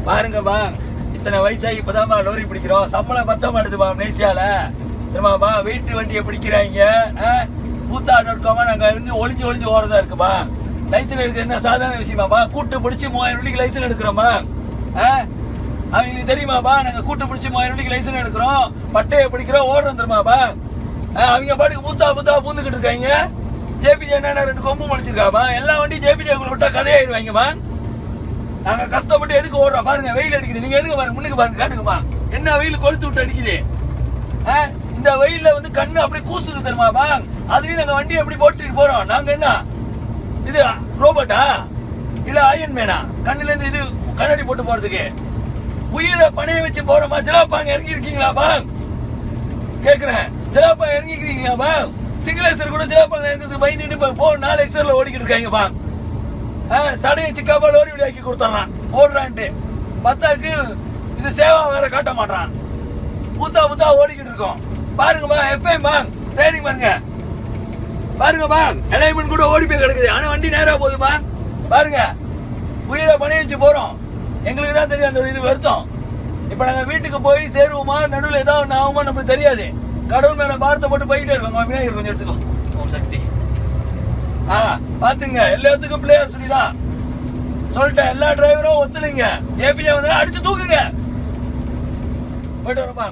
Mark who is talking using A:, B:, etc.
A: பாருங்கப்பா, இத்தனை வயசாகி இப்பதான்ப்பா லோரி பிடிக்கிறோம். சம்பளம் பத்த மாட்டுதுப்பா மலேசியால. சரிமாப்பா, வீட்டு வண்டியை பிடிக்கிறாங்க. பூத்தா.com நாங்க இருந்து ஒளிஞ்சு ஒளிஞ்சு ஓடுறதா இருக்குப்பா. லைசன்ஸ் எடுக்கிறது என்ன சாதாரண விஷயமாப்பா? கூட்டு பிடிச்சி 3000 ரூபாய்க்கு லைசன்ஸ் எடுக்கிறோமா? அவங்களுக்கு தெரியுமாப்பா? நாங்க கூட்டு பிடிச்சி 3000 ரூபாய்க்கு லைசன்ஸ் எடுக்கிறோம், பட்டையை பிடிக்கிறோம், ஓடுறோம் தெரியுமாப்பா? அவங்க பாட்டுக்கு பூத்தா பூந்துக்கிட்டு இருக்காங்க. ஜேபிஜே என்ன 2 கொம்பு முடிச்சிருக்காப்பா. எல்லா வண்டியும் ஜேபிஜே விட்டா கதையாயிருவாங்கப்பா. நாங்க கஷ்டப்பட்டு எதுக்கு ஓடுறோம் பாருங்க. வெயில் அடிக்குது, நீங்க எடுக்க பாருங்க, முன்னுக்கு பாருங்க, காட்டுங்கப்பா. என்ன வெயில் கொளுத்து விட்டு அடிக்குது. இந்த வெயில்ல வந்து கண்ணு அப்படியே கூசுது தெரியுமாப்பா? அதுலயும் நாங்க வண்டி எப்படி போட்டுட்டு போறோம். நாங்க என்ன இது ரோபோட்டா இல்ல அயன் மேனா கண்ணுல இருந்து இது கண்ணாடி போட்டு போறதுக்கு? உயிரை பணைய வச்சு போறோமா? ஜலாப்பாங்க இறங்கி இருக்கீங்களாப்பா கேக்குறேன். ஜலாப்பா இறங்கிக்கிறீங்களாப்பா? சிங்கிளேசர் கூட ஜலாப்பாங்க இறங்கிறதுக்கு பயந்துட்டு போ 4 எக்ஸர்ல ஓடிக்கிட்டு இருக்காங்கப்பா. சடையை சிக்காப்பா லோரி விளையாக்கி கொடுத்துறான் ஓடுறான்ட்டு. பத்தாக்கு இது சேவா வேற காட்ட மாட்டான். பூத்தா ஓடிக்கிட்டு இருக்கோம் பாருங்கப்பா. எஃப்எம் ஸ்டேரிங் பாருங்க, பாருங்கப்பா. அலைன்மெண்ட் கூட ஓடி போய் கிடக்குது, ஆனா வண்டி நேரா போகுதுப்பா. பாருங்க, உயிரை பணைய வச்சு போறோம். எங்களுக்கு தான் தெரியும் அந்த இது வருத்தம். இப்ப நாங்க வீட்டுக்கு போய் சேருவோமா, நடுவில் ஏதாவது ஆகுமா நமக்கு தெரியாது. கடவுள் மேல பாரத்தை போட்டு போயிட்டே இருக்கோம். கொஞ்சம் எடுத்துக்கோ. ஓம் சக்தி. பாத்துங்க, எல்லாத்துக்கும் பிள்ளையார் சொல்லிதான் சொல்லிட்டேன். எல்லா டிரைவரும் ஒத்துழைங்க. ஜேபிஜே வந்து அடிச்சு தூக்குங்க. போயிட்டு வரப்பா.